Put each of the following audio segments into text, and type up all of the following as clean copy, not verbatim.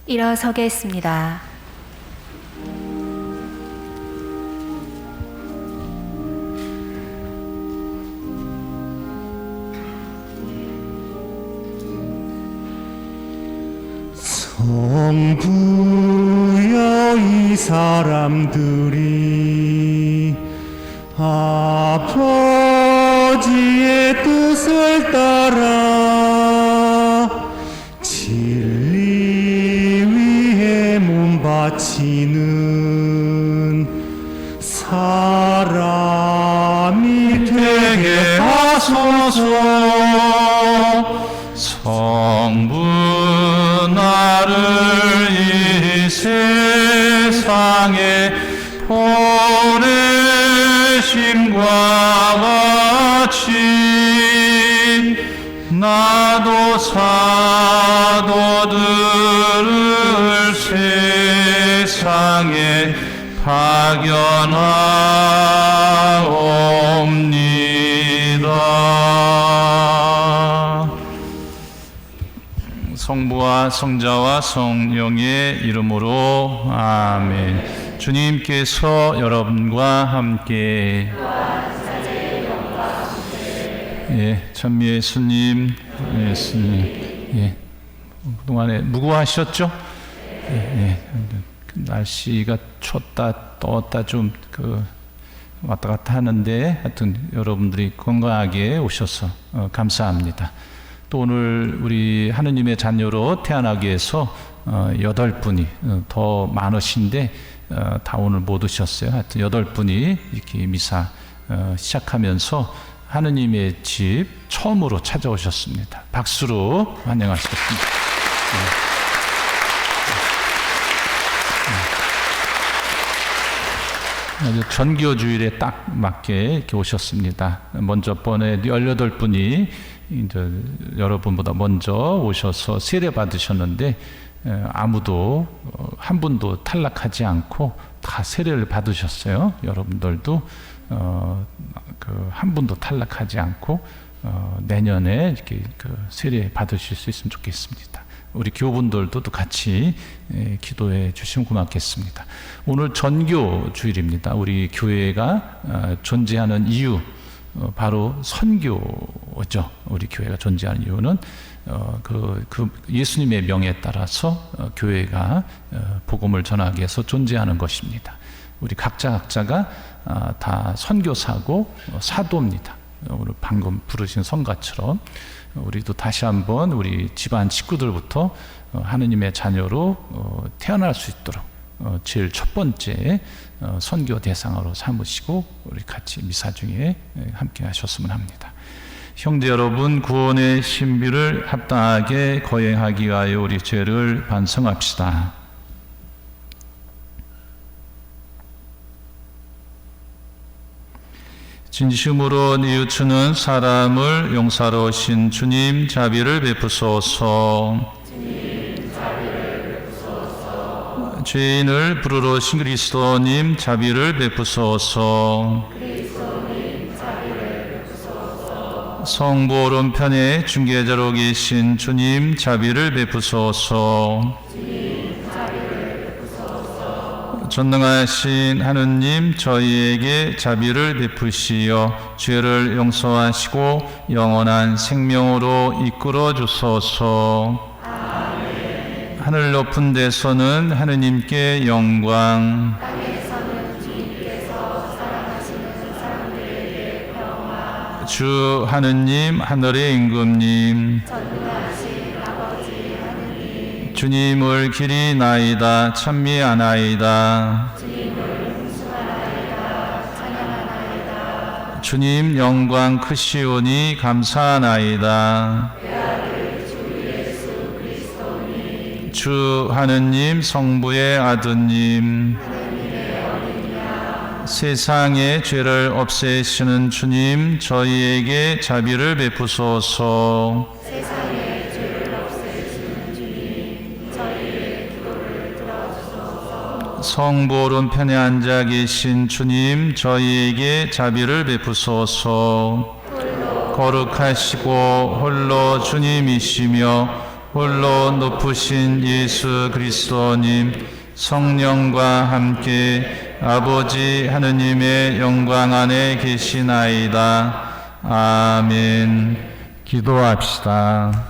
일어서겠습니다. 성부여 이 사람들이 아버지의 뜻을 따라 진리 위에 몸 바치는 사람이 되게 하소서. 성부 나를 이 세상에 보내심과 같이 나도 사도들을 세상에 파견하옵니다. 성부와 성자와 성령의 이름으로 아멘. 주님께서 여러분과 함께 천미 예수님, 그동안에 무고하셨죠? 날씨가 춥다 떴다 좀 왔다 갔다 하는데 하여튼 여러분들이 건강하게 오셔서 감사합니다. 또 오늘 우리 하느님의 자녀로 태어나기 위해서 8분이 더 많으신데 다 오늘 못 오셨어요. 하여튼 8분이 이렇게 미사 시작하면서 하느님의 집 처음으로 찾아오셨습니다. 박수로 환영하시겠습니다. 전교 주일에 딱 맞게 이렇게 오셨습니다. 먼저 번에 18분이 이제 여러분보다 먼저 오셔서 세례 받으셨는데 아무도 한 분도 탈락하지 않고 다 세례를 받으셨어요. 여러분들도 한 분도 탈락하지 않고 내년에 이렇게 세례 받으실 수 있으면 좋겠습니다. 우리 교분들도 또 같이 기도해 주시면 고맙겠습니다. 오늘 전교 주일입니다. 우리 교회가 존재하는 이유 바로 선교죠. 우리 교회가 존재하는 이유는 예수님의 명에 따라서 교회가 복음을 전하기 위해서 존재하는 것입니다. 우리 각자가 다 선교사고 사도입니다. 오늘 방금 부르신 성가처럼 우리도 다시 한번 우리 집안 식구들부터 하느님의 자녀로 태어날 수 있도록 제일 첫 번째 선교 대상으로 삼으시고 우리 같이 미사 중에 함께 하셨으면 합니다. 형제 여러분, 구원의 신비를 합당하게 거행하기 위하여 우리 죄를 반성합시다. 진심으로 뉘우치는 사람을 용사로우신 주님, 자비를 베푸소서. 죄인을 부르러 오신 그리스도님, 자비를 베푸소서. 성부 오른편에 중개자로 계신 주님, 자비를 베푸소서. 전능하신 하느님, 저희에게 자비를 베푸시어 죄를 용서하시고 영원한 생명으로 이끌어 주소서. 아멘. 하늘 높은 데서는 하느님께 영광, 땅에서는 주님께서 사랑하시는 사람들에게 평화. 주 하느님, 하늘의 임금님, 주님을 길이 나이다 찬미하나이다. 주님 영광 크시오니 감사하나이다. 주 하느님 성부의 아드님, 세상의 죄를 없애시는 주님, 저희에게 자비를 베푸소서. 성부 오른편에 앉아 계신 주님, 저희에게 자비를 베푸소서. 거룩하시고 홀로 주님이시며 홀로 높으신 예수 그리스도님, 성령과 함께 아버지 하느님의 영광 안에 계시나이다. 아멘. 기도합시다.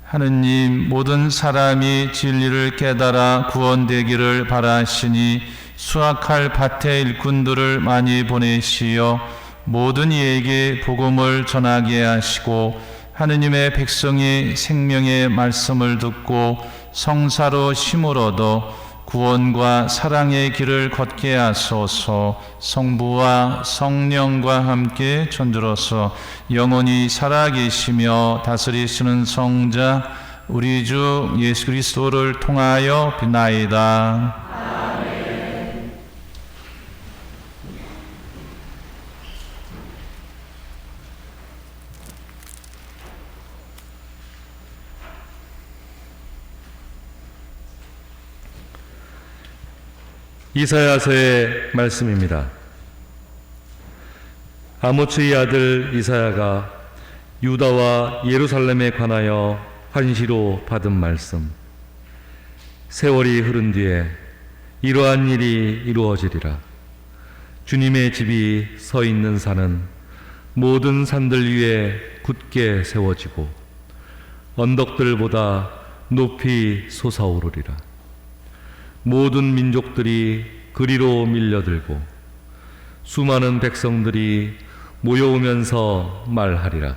하느님, 모든 사람이 진리를 깨달아 구원되기를 바라시니 수확할 밭의 일꾼들을 많이 보내시어 모든 이에게 복음을 전하게 하시고 하느님의 백성이 생명의 말씀을 듣고 성사로 힘을 얻어 구원과 사랑의 길을 걷게 하소서. 성부와 성령과 함께 천주로서 영원히 살아계시며 다스리시는 성자 우리 주 예수 그리스도를 통하여 비나이다. 이사야서의 말씀입니다. 아모츠의 아들 이사야가 유다와 예루살렘에 관하여 환시로 받은 말씀. 세월이 흐른 뒤에 이러한 일이 이루어지리라. 주님의 집이 서 있는 산은 모든 산들 위에 굳게 세워지고 언덕들보다 높이 솟아오르리라. 모든 민족들이 그리로 밀려들고 수많은 백성들이 모여오면서 말하리라.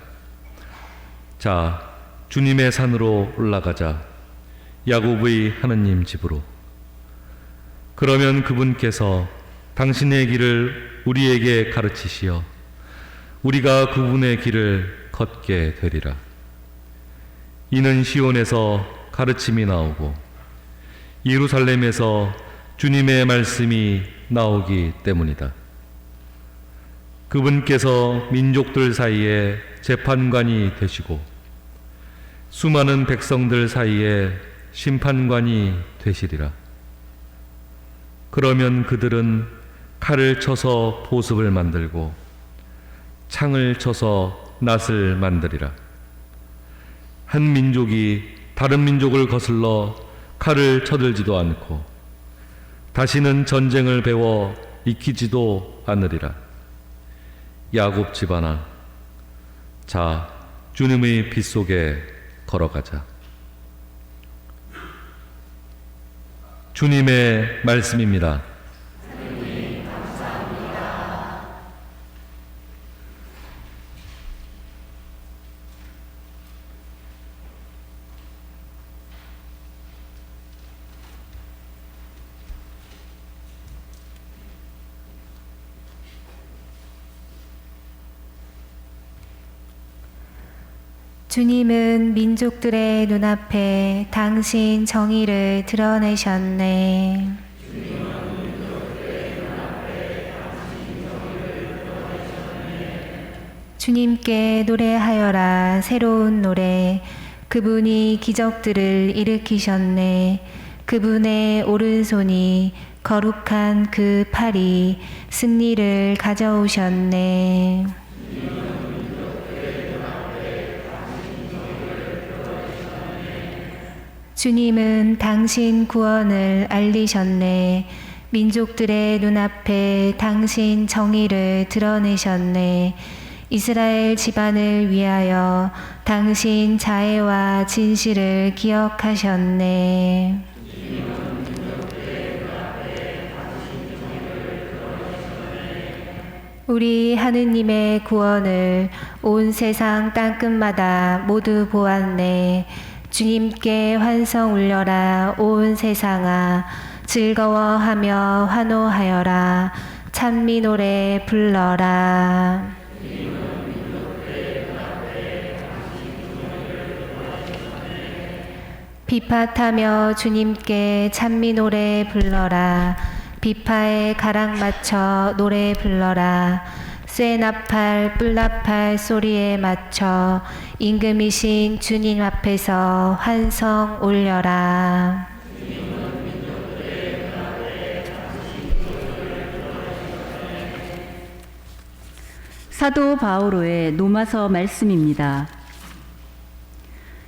자, 주님의 산으로 올라가자. 야곱의 하느님 집으로. 그러면 그분께서 당신의 길을 우리에게 가르치시어 우리가 그분의 길을 걷게 되리라. 이는 시온에서 가르침이 나오고 예루살렘에서 주님의 말씀이 나오기 때문이다. 그분께서 민족들 사이에 재판관이 되시고 수많은 백성들 사이에 심판관이 되시리라. 그러면 그들은 칼을 쳐서 보습을 만들고 창을 쳐서 낫을 만들리라. 한 민족이 다른 민족을 거슬러 칼을 쳐들지도 않고 다시는 전쟁을 배워 익히지도 않으리라. 야곱 집안아, 자, 주님의 빛 속에 걸어가자. 주님의 말씀입니다. 하느님 감사합니다. 주님은 민족들의 눈앞에 당신 정의를 드러내셨네. 주님께 노래하여라 새로운 노래. 그분이 기적들을 일으키셨네. 그분의 오른손이 거룩한 그 팔이 승리를 가져오셨네. 주님은 당신 구원을 알리셨네. 민족들의 눈앞에 당신 정의를 드러내셨네. 이스라엘 집안을 위하여 당신 자애와 진실을 기억하셨네. 우리 하느님의 구원을 온 세상 땅끝마다 모두 보았네. 주님께 환성 울려라 온 세상아. 즐거워하며 환호하여라. 찬미 노래 불러라. 비파타며 주님께 찬미 노래 불러라. 비파에 가락 맞춰 노래 불러라. 쇠나팔 뿔나팔 소리에 맞춰 임금이신 주님 앞에서 환성 올려라. 사도 바오로의 로마서 말씀입니다.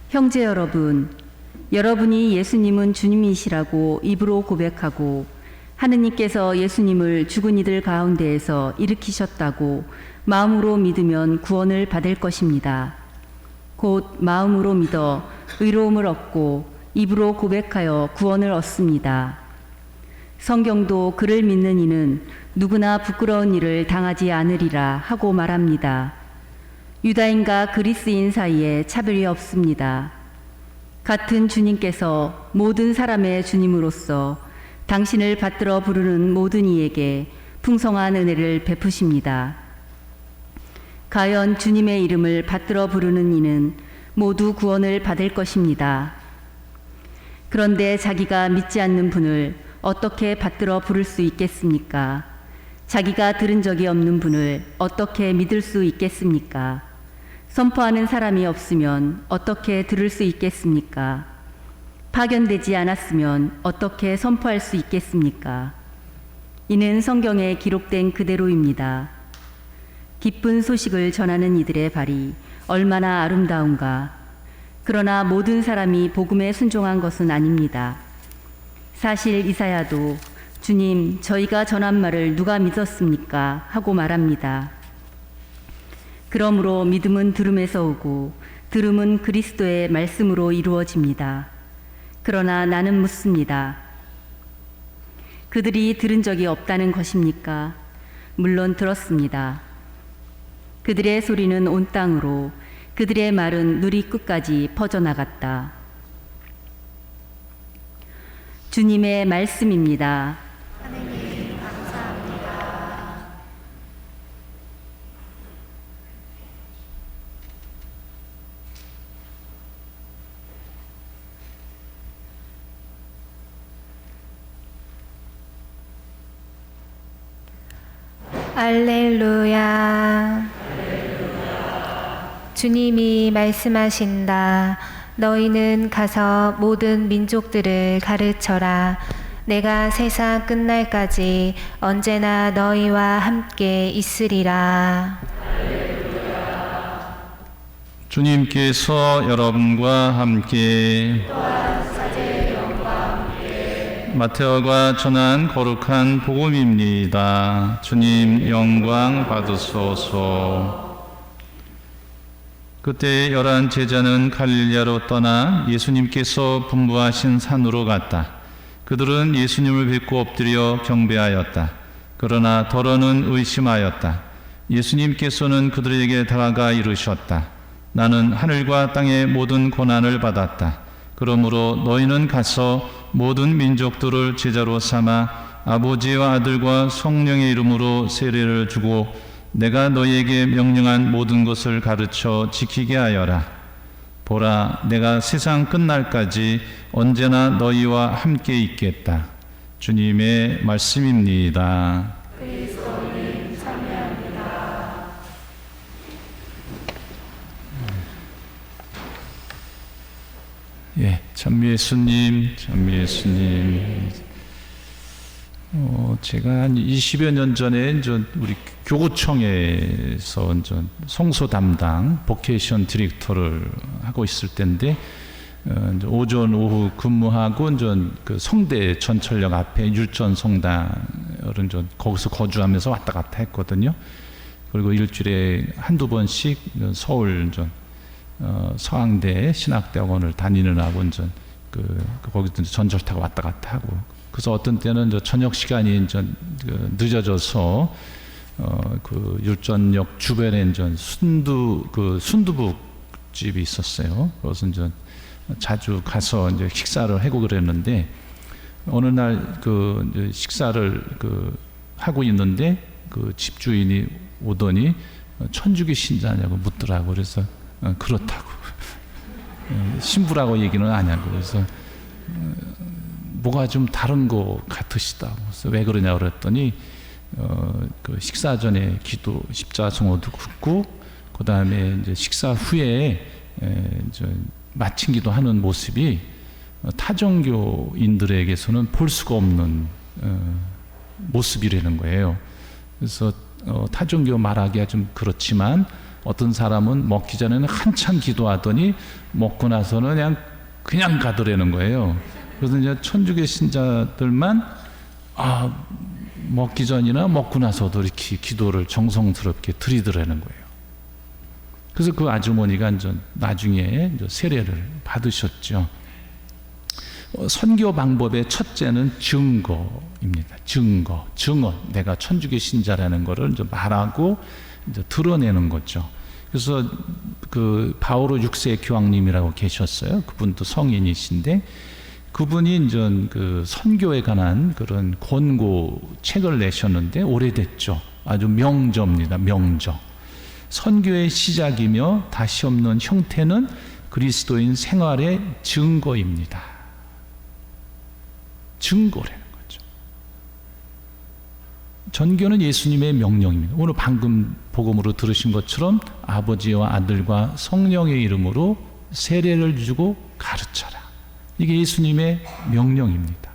형제 여러분, 여러분이 예수님은 주님이시라고 입으로 고백하고 하느님께서 예수님을 죽은 이들 가운데에서 일으키셨다고 마음으로 믿으면 구원을 받을 것입니다. 곧 마음으로 믿어 의로움을 얻고 입으로 고백하여 구원을 얻습니다. 성경도 그를 믿는 이는 누구나 부끄러운 일을 당하지 않으리라 하고 말합니다. 유다인과 그리스인 사이에 차별이 없습니다. 같은 주님께서 모든 사람의 주님으로서 당신을 받들어 부르는 모든 이에게 풍성한 은혜를 베푸십니다. 과연 주님의 이름을 받들어 부르는 이는 모두 구원을 받을 것입니다. 그런데 자기가 믿지 않는 분을 어떻게 받들어 부를 수 있겠습니까? 자기가 들은 적이 없는 분을 어떻게 믿을 수 있겠습니까? 선포하는 사람이 없으면 어떻게 들을 수 있겠습니까? 파견되지 않았으면 어떻게 선포할 수 있겠습니까? 이는 성경에 기록된 그대로입니다. 기쁜 소식을 전하는 이들의 발이 얼마나 아름다운가. 그러나 모든 사람이 복음에 순종한 것은 아닙니다. 사실 이사야도 주님, 저희가 전한 말을 누가 믿었습니까? 하고 말합니다. 그러므로 믿음은 들음에서 오고 들음은 그리스도의 말씀으로 이루어집니다. 그러나 나는 묻습니다. 그들이 들은 적이 없다는 것입니까? 물론 들었습니다. 그들의 소리는 온 땅으로, 그들의 말은 누리 끝까지 퍼져나갔다. 주님의 말씀입니다. 하느님 감사합니다. 알렐루야. 주님이 말씀하신다. 너희는 가서 모든 민족들을 가르쳐라. 내가 세상 끝날까지 언제나 너희와 함께 있으리라. 주님께서 여러분과 함께 마테오가 전한 거룩한 복음입니다. 주님 영광 받으소서. 그때 11 제자는 갈릴리아로 떠나 예수님께서 분부하신 산으로 갔다. 그들은 예수님을 뵙고 엎드려 경배하였다. 그러나 더러는 의심하였다. 예수님께서는 그들에게 다가가 이르셨다. 나는 하늘과 땅의 모든 고난을 받았다. 그러므로 너희는 가서 모든 민족들을 제자로 삼아 아버지와 아들과 성령의 이름으로 세례를 주고 내가 너희에게 명령한 모든 것을 가르쳐 지키게 하여라. 보라, 내가 세상 끝날까지 언제나 너희와 함께 있겠다. 주님의 말씀입니다. 그리스도님 참여합니다. 예, 찬미 예수님, 찬미 예수님. 제가 한 20여 년 전에 우리 교구청에서 성소 담당 보케이션 디렉터를 하고 있을 때인데 오전 오후 근무하고 그 성대 전철역 앞에 율전 성당을 거기서 거주하면서 왔다 갔다 했거든요. 그리고 일주일에 한두 번씩 서울 서강대 신학대학원을 다니느라고 거기서 전철 타고 왔다 갔다 하고. 그래서 어떤 때는 저녁 시간이 늦어져서 그 율전역 주변에 순두부 집이 있었어요. 그래서 자주 가서 식사를 하고 그랬는데 어느 날 식사를 하고 있는데 그 집주인이 오더니 천주교 신자냐고 묻더라고. 그래서 그렇다고. 신부라고 얘기는 안 하고. 그래서 뭐가 좀 다른 것 같으시다. 그래서 왜 그러냐 그랬더니 그 식사 전에 기도 십자가 성호도 긋고 그 다음에 이제 식사 후에 마친 기도하는 모습이 타종교인들에게서는 볼 수가 없는 모습이라는 거예요. 그래서 타종교 말하기가 좀 그렇지만 어떤 사람은 먹기 전에는 한참 기도하더니 먹고 나서는 그냥 가더라는 거예요. 그래서 이제 천주교 신자들만 먹기 전이나 먹고 나서도 이렇게 기도를 정성스럽게 드리더라는 거예요. 그래서 그 아주머니가 이제 나중에 이제 세례를 받으셨죠. 선교 방법의 첫째는 증거입니다. 증언. 내가 천주교 신자라는 것을 이제 말하고 이제 드러내는 거죠. 그래서 그 바오로 6세 교황님이라고 계셨어요. 그분도 성인이신데 그분이 이제 그 선교에 관한 그런 권고 책을 내셨는데 오래됐죠. 아주 명저입니다. 명저. 선교의 시작이며 다시 없는 형태는 그리스도인 생활의 증거입니다. 증거라는 거죠. 전교는 예수님의 명령입니다. 오늘 방금 복음으로 들으신 것처럼 아버지와 아들과 성령의 이름으로 세례를 주고 가르쳐라. 이게 예수님의 명령입니다.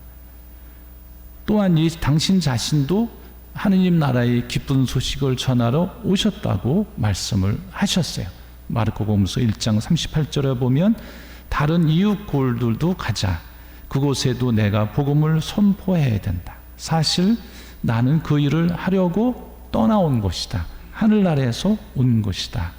또한 당신 자신도 하느님 나라의 기쁜 소식을 전하러 오셨다고 말씀을 하셨어요. 마르코복음서 1장 38절에 보면 다른 이웃 고을들도 가자. 그곳에도 내가 복음을 선포해야 된다. 사실 나는 그 일을 하려고 떠나온 것이다. 하늘나라에서 온 것이다.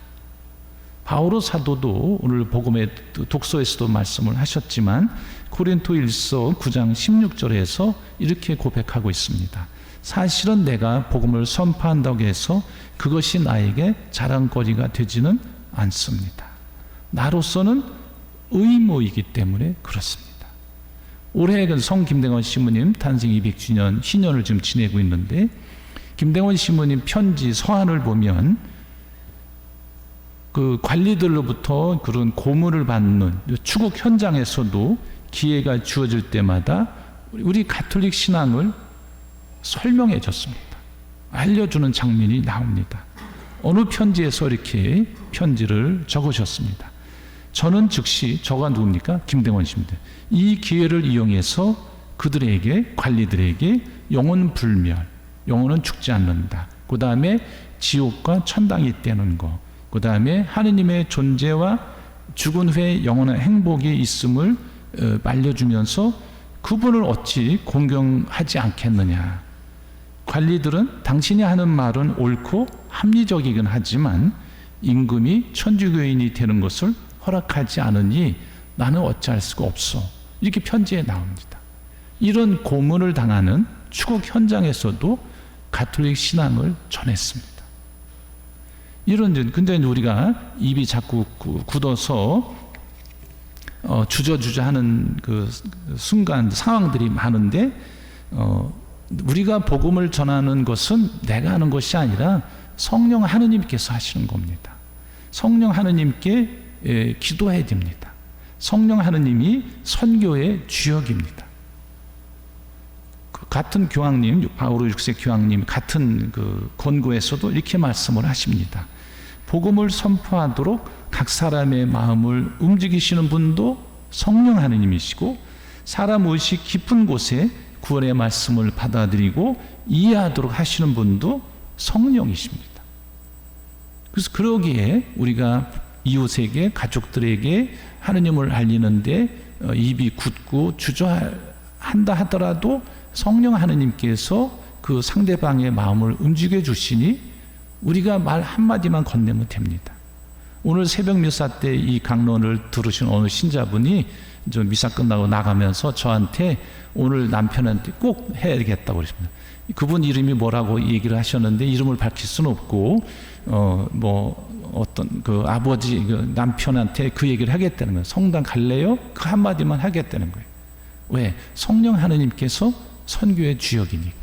바오로 사도도 오늘 복음의 독서에서도 말씀을 하셨지만 고린토일서 9장 16절에서 이렇게 고백하고 있습니다. 사실은 내가 복음을 선포한다고 해서 그것이 나에게 자랑거리가 되지는 않습니다. 나로서는 의무이기 때문에 그렇습니다. 올해 성 김대건 신부님 탄생 200주년 희년을 지금 지내고 있는데 김대건 신부님 편지 서한을 보면 그 관리들로부터 그런 고문을 받는 추국 현장에서도 기회가 주어질 때마다 우리 가톨릭 신앙을 설명해 줬습니다. 알려주는 장면이 나옵니다. 어느 편지에서 이렇게 편지를 적으셨습니다. 저는 즉시, 저가 누굽니까? 김대건 씨입니다. 이 기회를 이용해서 그들에게, 관리들에게 영혼 불멸, 영혼은 죽지 않는다. 그 다음에 지옥과 천당이 있다는 거, 그 다음에 하느님의 존재와 죽은 후에 영원한 행복이 있음을 알려주면서 그분을 어찌 공경하지 않겠느냐. 관리들은 당신이 하는 말은 옳고 합리적이긴 하지만 임금이 천주교인이 되는 것을 허락하지 않으니 나는 어찌할 수가 없어. 이렇게 편지에 나옵니다. 이런 고문을 당하는 추국 현장에서도 가톨릭 신앙을 전했습니다. 근데 우리가 입이 자꾸 굳어서 주저주저 하는 그 순간 상황들이 많은데 우리가 복음을 전하는 것은 내가 하는 것이 아니라 성령 하느님께서 하시는 겁니다. 성령 하느님께 기도해야 됩니다. 성령 하느님이 선교의 주역입니다. 같은 교황님, 바오로 6세 교황님 같은 그 권고에서도 이렇게 말씀을 하십니다. 복음을 선포하도록 각 사람의 마음을 움직이시는 분도 성령 하느님이시고 사람 의식 깊은 곳에 구원의 말씀을 받아들이고 이해하도록 하시는 분도 성령이십니다. 그래서 그러기에 우리가 이웃에게, 가족들에게 하느님을 알리는데 입이 굳고 주저한다 하더라도 성령 하느님께서 그 상대방의 마음을 움직여 주시니 우리가 말 한마디만 건네면 됩니다. 오늘 새벽 미사 때 이 강론을 들으신 어느 신자분이 저 미사 끝나고 나가면서 저한테 오늘 남편한테 꼭 해야겠다고 그러십니다. 그분 이름이 뭐라고 얘기를 하셨는데 이름을 밝힐 수는 없고 어떤 그 아버지 그 남편한테 그 얘기를 하겠다는 거예요. 성당 갈래요? 그 한마디만 하겠다는 거예요. 왜? 성령 하느님께서 선교의 주역이니까.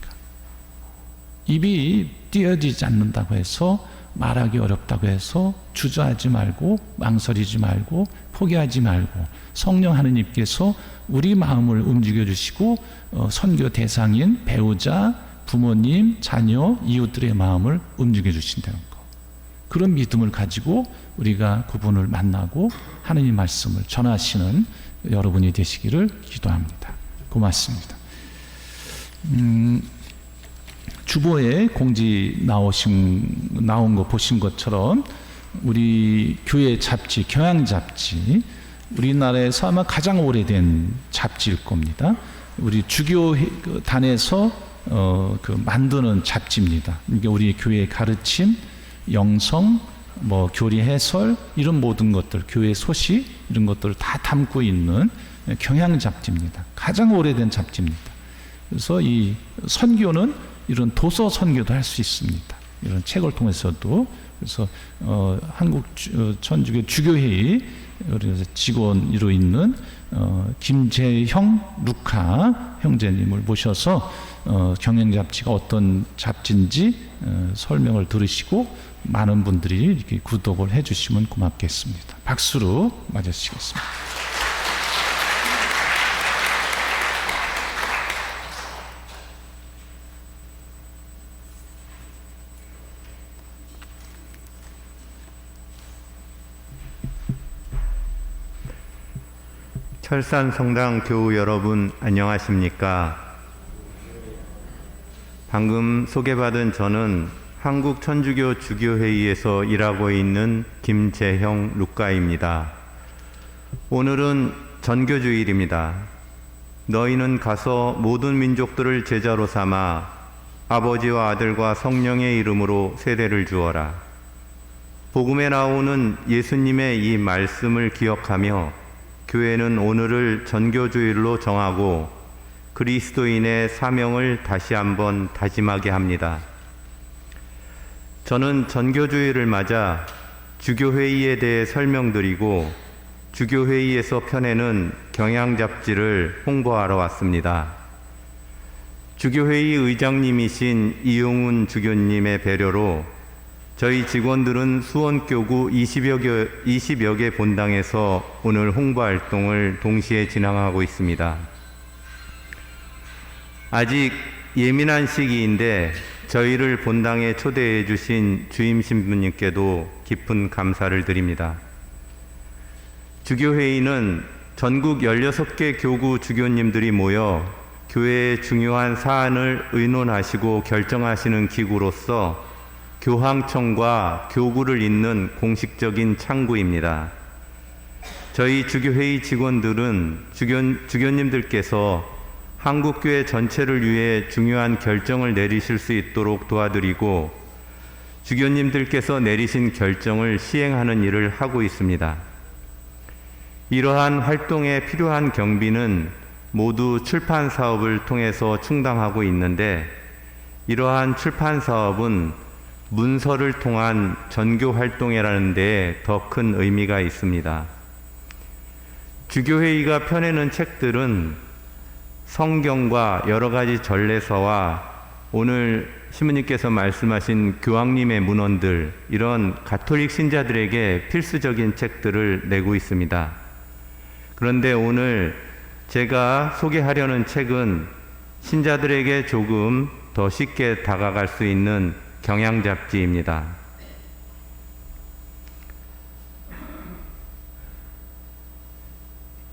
입이 띄어지지 않는다고 해서 말하기 어렵다고 해서 주저하지 말고 망설이지 말고 포기하지 말고 성령 하느님께서 우리 마음을 움직여 주시고 선교 대상인 배우자, 부모님, 자녀, 이웃들의 마음을 움직여 주신다는 거. 그런 믿음을 가지고 우리가 그분을 만나고 하느님 말씀을 전하시는 여러분이 되시기를 기도합니다. 고맙습니다. 주보에 공지 나온 거 보신 것처럼 우리 교회 잡지, 경향 잡지, 우리나라에서 아마 가장 오래된 잡지일 겁니다. 우리 주교단에서 만드는 잡지입니다. 이게 우리 교회의 가르침, 영성, 교리 해설 이런 모든 것들, 교회 소식 이런 것들을 다 담고 있는 경향 잡지입니다. 가장 오래된 잡지입니다. 그래서 이 선교는 이런 도서 선교도 할 수 있습니다. 이런 책을 통해서도. 그래서 한국 천주교 주교회의 직원으로 있는 김재형 루카 형제님을 모셔서 경향 잡지가 어떤 잡지인지 설명을 들으시고 많은 분들이 이렇게 구독을 해주시면 고맙겠습니다. 박수로 맞으시겠습니다. 철산성당 교우 여러분 안녕하십니까? 방금 소개받은 저는 한국 천주교 주교회의에서 일하고 있는 김재형 루카입니다. 오늘은 전교주일입니다. 너희는 가서 모든 민족들을 제자로 삼아 아버지와 아들과 성령의 이름으로 세례를 주어라. 복음에 나오는 예수님의 이 말씀을 기억하며 교회는 오늘을 전교주일로 정하고 그리스도인의 사명을 다시 한번 다짐하게 합니다. 저는 전교주일을 맞아 주교회의에 대해 설명드리고 주교회의에서 펴내는 경향 잡지를 홍보하러 왔습니다. 주교회의 의장님이신 이용훈 주교님의 배려로 저희 직원들은 수원교구 20여 개 본당에서 오늘 홍보활동을 동시에 진행하고 있습니다. 아직 예민한 시기인데 저희를 본당에 초대해 주신 주임 신부님께도 깊은 감사를 드립니다. 주교회의는 전국 16개 교구 주교님들이 모여 교회의 중요한 사안을 의논하시고 결정하시는 기구로서 교황청과 교구를 잇는 공식적인 창구입니다. 저희 주교회의 직원들은 주교님들께서 한국교회 전체를 위해 중요한 결정을 내리실 수 있도록 도와드리고 주교님들께서 내리신 결정을 시행하는 일을 하고 있습니다. 이러한 활동에 필요한 경비는 모두 출판 사업을 통해서 충당하고 있는데 이러한 출판 사업은 문서를 통한 전교 활동이라는 데에 더 큰 의미가 있습니다. 주교회의가 펴내는 책들은 성경과 여러 가지 전례서와 오늘 신부님께서 말씀하신 교황님의 문헌들, 이런 가톨릭 신자들에게 필수적인 책들을 내고 있습니다. 그런데 오늘 제가 소개하려는 책은 신자들에게 조금 더 쉽게 다가갈 수 있는 경향 잡지입니다.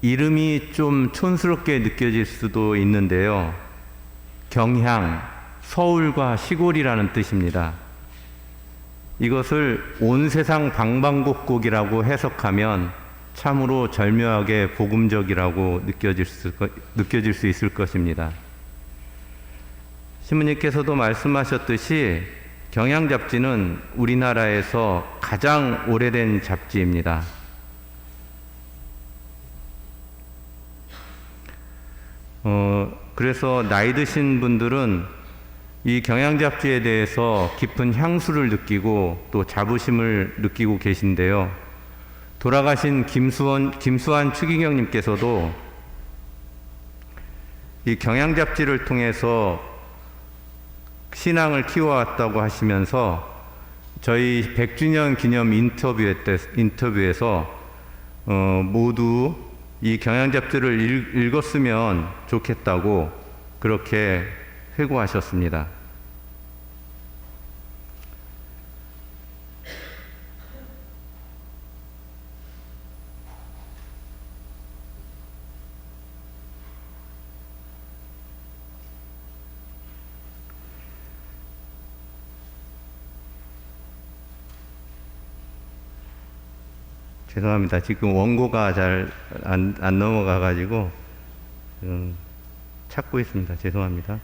이름이 좀 촌스럽게 느껴질 수도 있는데요. 경향, 서울과 시골이라는 뜻입니다. 이것을 온 세상 방방곡곡이라고 해석하면 참으로 절묘하게 복음적이라고 느껴질 수 있을 것입니다. 신부님께서도 말씀하셨듯이 경향 잡지는 우리나라에서 가장 오래된 잡지입니다. 그래서 나이 드신 분들은 이 경향 잡지에 대해서 깊은 향수를 느끼고 또 자부심을 느끼고 계신데요. 돌아가신 김수환 추기경님께서도 이 경향 잡지를 통해서 신앙을 키워왔다고 하시면서 저희 100주년 기념 인터뷰에서 모두 이 경향 잡지를 읽었으면 좋겠다고 그렇게 회고하셨습니다. 죄송합니다. 지금 원고가 잘 안 넘어가가지고 찾고 있습니다. 죄송합니다.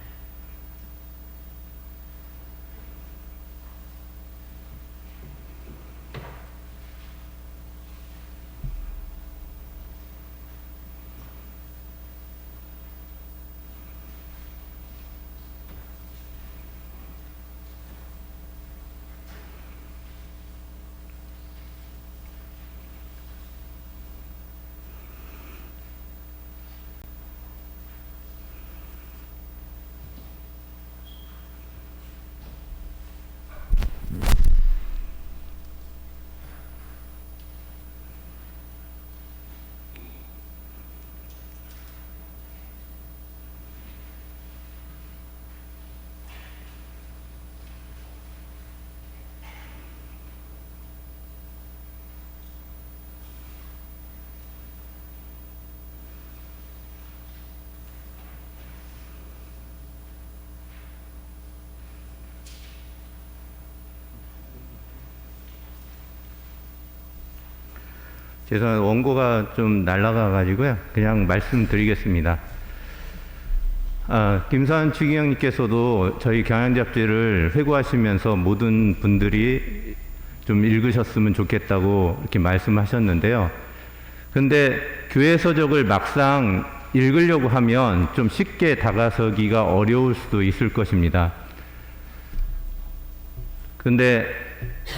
죄송합니다. 원고가 좀 날아가가지고요. 그냥 말씀드리겠습니다. 김사한 추기경님께서도 저희 경향잡지를 회고하시면서 모든 분들이 좀 읽으셨으면 좋겠다고 이렇게 말씀하셨는데요. 근데 교회 서적을 막상 읽으려고 하면 좀 쉽게 다가서기가 어려울 수도 있을 것입니다. 근데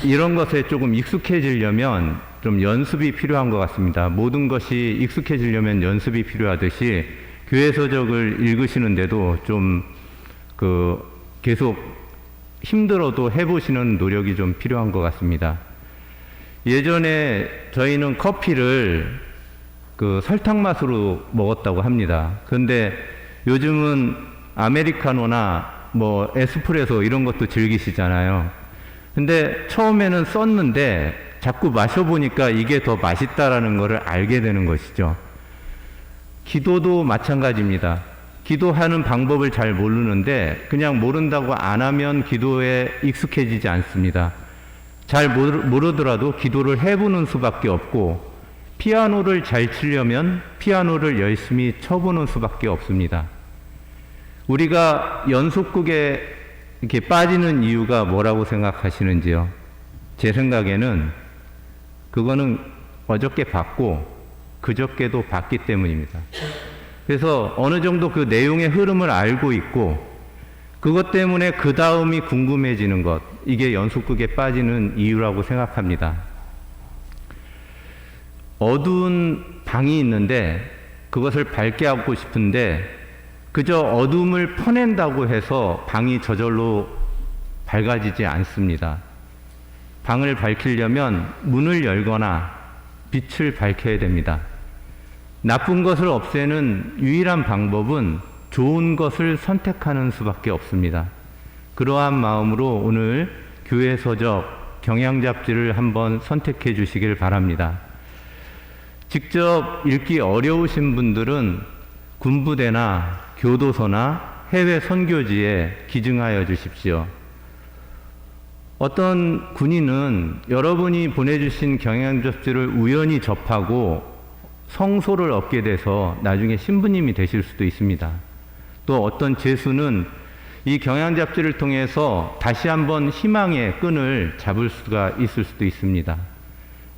이런 것에 조금 익숙해지려면 좀 연습이 필요한 것 같습니다. 모든 것이 익숙해지려면 연습이 필요하듯이 교회 서적을 읽으시는데도 좀 계속 힘들어도 해보시는 노력이 좀 필요한 것 같습니다. 예전에 저희는 커피를 설탕 맛으로 먹었다고 합니다. 그런데 요즘은 아메리카노나 뭐 에스프레소 이런 것도 즐기시잖아요. 근데 처음에는 썼는데 자꾸 마셔보니까 이게 더 맛있다라는 것을 알게 되는 것이죠. 기도도 마찬가지입니다. 기도하는 방법을 잘 모르는데 그냥 모른다고 안 하면 기도에 익숙해지지 않습니다. 잘 모르더라도 기도를 해보는 수밖에 없고, 피아노를 잘 치려면 피아노를 열심히 쳐보는 수밖에 없습니다. 우리가 연속극에 이렇게 빠지는 이유가 뭐라고 생각하시는지요? 제 생각에는 그거는 어저께 봤고 그저께도 봤기 때문입니다. 그래서 어느 정도 그 내용의 흐름을 알고 있고 그것 때문에 그 다음이 궁금해지는 것, 이게 연속극에 빠지는 이유라고 생각합니다. 어두운 방이 있는데 그것을 밝게 하고 싶은데 그저 어둠을 퍼낸다고 해서 방이 저절로 밝아지지 않습니다. 방을 밝히려면 문을 열거나 빛을 밝혀야 됩니다. 나쁜 것을 없애는 유일한 방법은 좋은 것을 선택하는 수밖에 없습니다. 그러한 마음으로 오늘 교회 서적 경향잡지를 한번 선택해 주시길 바랍니다. 직접 읽기 어려우신 분들은 군부대나 교도소나 해외 선교지에 기증하여 주십시오. 어떤 군인은 여러분이 보내주신 경향잡지를 우연히 접하고 성소를 얻게 돼서 나중에 신부님이 되실 수도 있습니다. 또 어떤 죄수는 이 경향잡지를 통해서 다시 한번 희망의 끈을 잡을 수가 있을 수도 있습니다.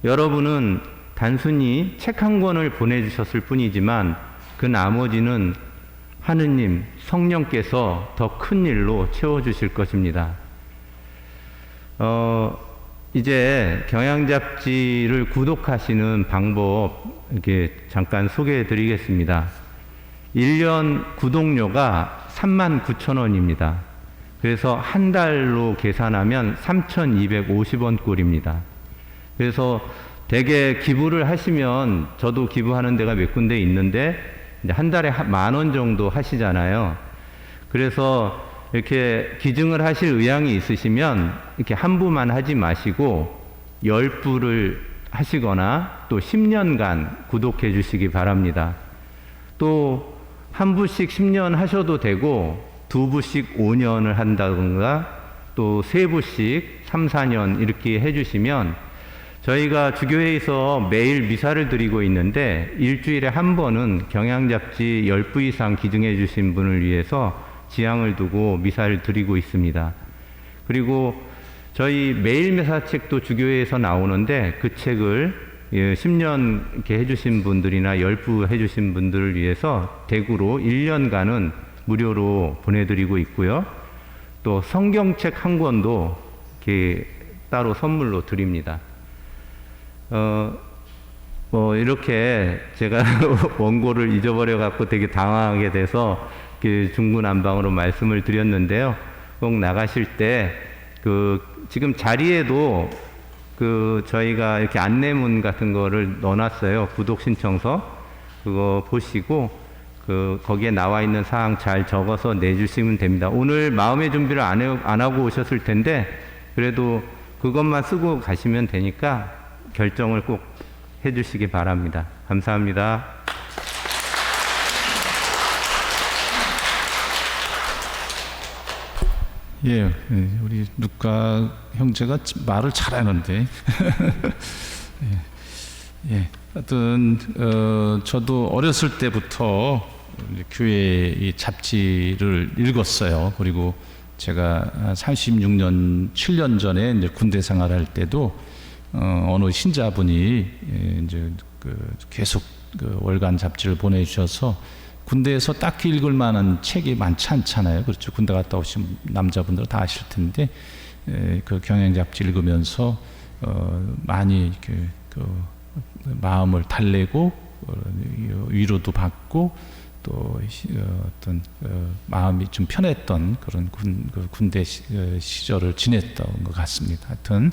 여러분은 단순히 책 한 권을 보내주셨을 뿐이지만 그 나머지는 하느님, 성령께서 더 큰 일로 채워주실 것입니다. 이제 경향잡지를 구독하시는 방법 이렇게 잠깐 소개해 드리겠습니다. 1년 구독료가 39,000원입니다. 그래서 한 달로 계산하면 3,250원 꼴입니다. 그래서 대개 기부를 하시면, 저도 기부하는 데가 몇 군데 있는데 이제 한 달에 10,000원 정도 하시잖아요. 그래서 이렇게 기증을 하실 의향이 있으시면 이렇게 한 부만 하지 마시고 10부를 하시거나 또 10년간 구독해 주시기 바랍니다. 또 한 부씩 10년 하셔도 되고 2부씩 5년을 한다든가 또 3부씩 3, 4년 이렇게 해주시면 저희가 주교회에서 매일 미사를 드리고 있는데 일주일에 한 번은 경향잡지 10부 이상 기증해 주신 분을 위해서 지향을 두고 미사를 드리고 있습니다. 그리고 저희 매일 미사책도 주교회에서 나오는데 그 책을 10년 이렇게 해주신 분들이나 10부 해주신 분들을 위해서 대구로 1년간은 무료로 보내드리고 있고요. 또 성경책 한 권도 이렇게 따로 선물로 드립니다. 이렇게 제가 원고를 잊어버려 갖고 되게 당황하게 돼서 이렇게 중구난방으로 말씀을 드렸는데요. 꼭 나가실 때 지금 자리에도 저희가 이렇게 안내문 같은 거를 넣어놨어요. 구독 신청서. 그거 보시고 거기에 나와 있는 사항 잘 적어서 내주시면 됩니다. 오늘 마음의 준비를 안 하고 오셨을 텐데 그래도 그것만 쓰고 가시면 되니까 결정을 꼭 해주시기 바랍니다. 감사합니다. 예, 우리 누가 형제가 말을 잘하는데, 예, 하여튼 저도 어렸을 때부터 교회 이 잡지를 읽었어요. 그리고 제가 36년, 7년 전에 이제 군대 생활할 때도 어느 신자분이 이제 계속 월간 잡지를 보내주셔서 군대에서 딱히 읽을 만한 책이 많지 않잖아요. 그렇죠. 군대 갔다 오신 남자분들은 다 아실 텐데 그 경향 잡지 읽으면서 많이 이렇게 마음을 달래고 위로도 받고 또 어떤 마음이 좀 편했던 그런 군대 시절을 지냈던 것 같습니다. 하여튼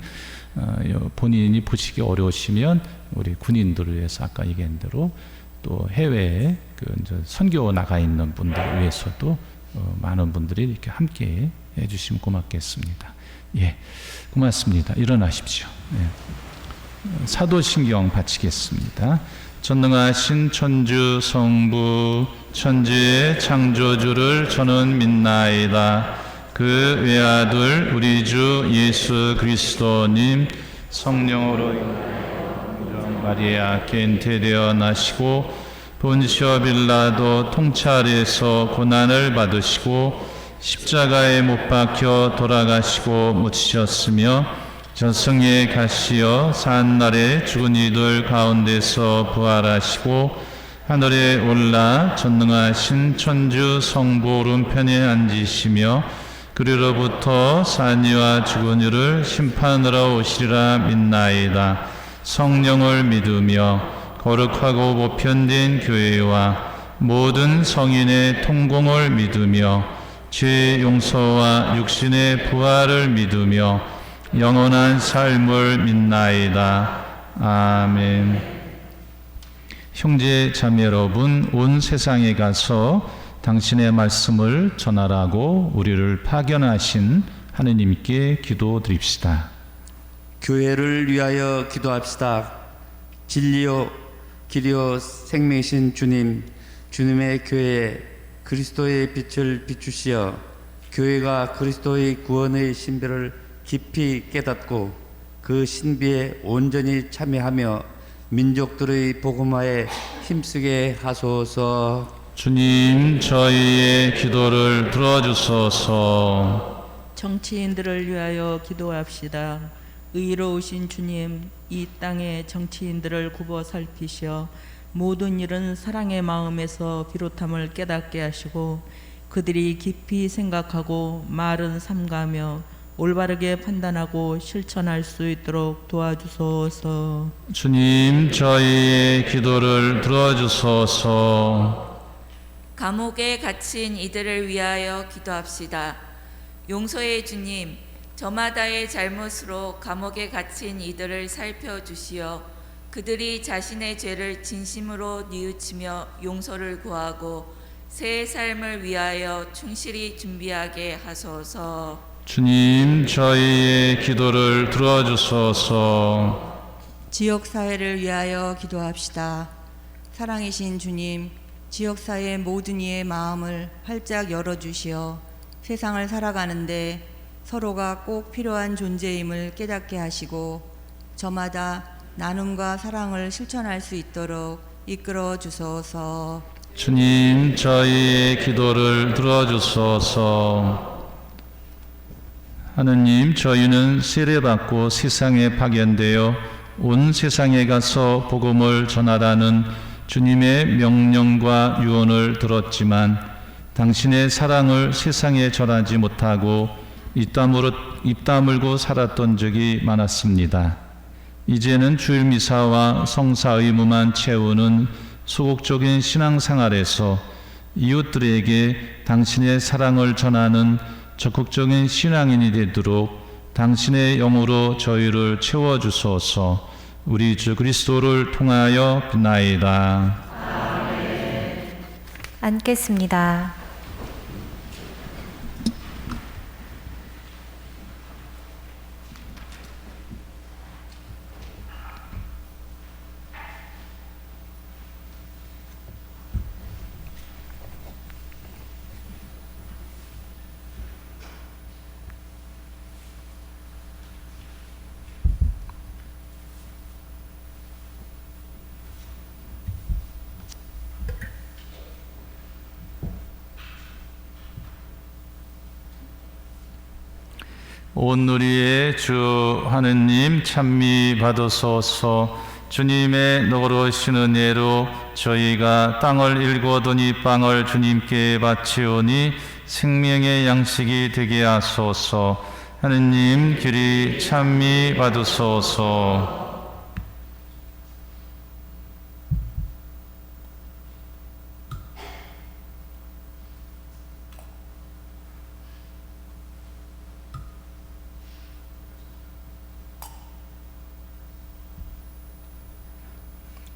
본인이 보시기 어려우시면 우리 군인들을 위해서 아까 얘기한 대로 또 해외에 이제 선교 나가 있는 분들을 위해서도 많은 분들이 이렇게 함께 해주시면 고맙겠습니다. 예, 고맙습니다. 일어나십시오. 예. 사도신경 바치겠습니다. 전능하신 천주 성부 천지의 창조주를 저는 믿나이다. 그 외아들 우리 주 예수 그리스도님 성령으로 인하여 마리아께 잉태되어 나시고 본시오 빌라도 통찰에서 고난을 받으시고 십자가에 못 박혀 돌아가시고 묻히셨으며 저승에 가시어 산날에 죽은 이들 가운데서 부활하시고 하늘에 올라 전능하신 천주 성부 오른편에 앉으시며 그리로부터 산이와 죽은 이를 심판하러 오시리라 믿나이다. 성령을 믿으며 거룩하고 보편된 교회와 모든 성인의 통공을 믿으며 죄 용서와 육신의 부활을 믿으며 영원한 삶을 믿나이다. 아멘. 형제 자매 여러분, 온 세상에 가서 당신의 말씀을 전하라고 우리를 파견하신 하느님께 기도드립시다. 교회를 위하여 기도합시다. 진리요 길이요 생명이신 주님, 주님의 교회에 그리스도의 빛을 비추시어 교회가 그리스도의 구원의 신비를 깊이 깨닫고 그 신비에 온전히 참여하며 민족들의 복음화에 힘쓰게 하소서. 주님, 저희의 기도를 들어주소서. 정치인들을 위하여 기도합시다. 의로우신 주님, 이 땅의 정치인들을 굽어 살피시어 모든 일은 사랑의 마음에서 비롯함을 깨닫게 하시고 그들이 깊이 생각하고 말은 삼가며 올바르게 판단하고 실천할 수 있도록 도와주소서. 주님, 저희의 기도를 들어주소서. 감옥에 갇힌 이들을 위하여 기도합시다. 용서의 주님, 저마다의 잘못으로 감옥에 갇힌 이들을 살펴주시어 그들이 자신의 죄를 진심으로 뉘우치며 용서를 구하고 새 삶을 위하여 충실히 준비하게 하소서. 주님, 저희의 기도를 들어주소서. 지역사회를 위하여 기도합시다. 사랑이신 주님, 지역사회 모든 이의 마음을 활짝 열어주시어 세상을 살아가는데 서로가 꼭 필요한 존재임을 깨닫게 하시고 저마다 나눔과 사랑을 실천할 수 있도록 이끌어 주소서. 주님, 저희의 기도를 들어주소서. 하느님, 저희는 세례받고 세상에 파견되어 온 세상에 가서 복음을 전하라는 주님의 명령과 유언을 들었지만 당신의 사랑을 세상에 전하지 못하고 입 다물고 살았던 적이 많았습니다. 이제는 주일 미사와 성사 의무만 채우는 소극적인 신앙생활에서 이웃들에게 당신의 사랑을 전하는 적극적인 신앙인이 되도록 당신의 영으로 저희를 채워주소서. 우리 주 그리스도를 통하여 비나이다. 앉겠습니다. 온누리의 주 하느님 찬미 받으소서. 주님의 너그러우신 은혜로 저희가 땅을 일구어둔 이 빵을 주님께 바치오니 생명의 양식이 되게 하소서. 하느님 귀리 찬미 받으소서.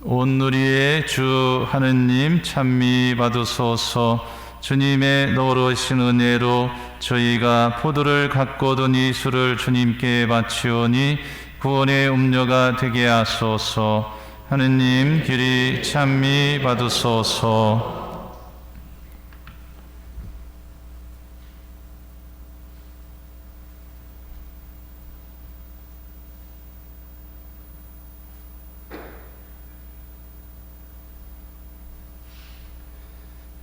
온누리의 주 하느님 찬미 받으소서. 주님의 너그러우신 은혜로 저희가 포도를 갖고 둔 이 술을 주님께 바치오니 구원의 음료가 되게 하소서. 하느님 귀리 찬미 받으소서.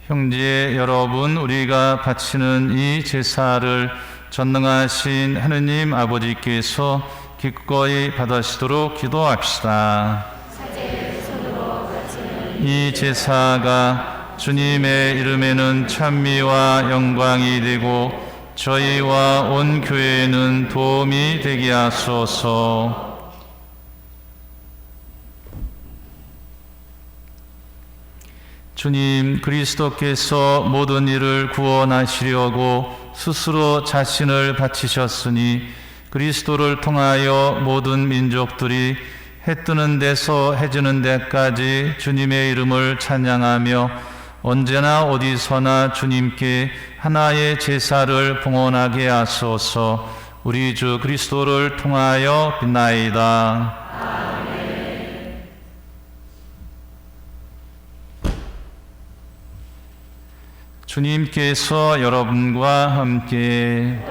형제 여러분, 우리가 바치는 이 제사를 전능하신 하느님 아버지께서 기꺼이 받으시도록 기도합시다. 이 제사가 주님의 이름에는 찬미와 영광이 되고 저희와 온 교회에는 도움이 되게 하소서. 주님 그리스도께서 모든 일을 구원하시려고 스스로 자신을 바치셨으니 그리스도를 통하여 모든 민족들이 해 뜨는 데서 해 지는 데까지 주님의 이름을 찬양하며 언제나 어디서나 주님께 하나의 제사를 봉헌하게 하소서. 우리 주 그리스도를 통하여 빛나이다. 주님께서 여러분과 함께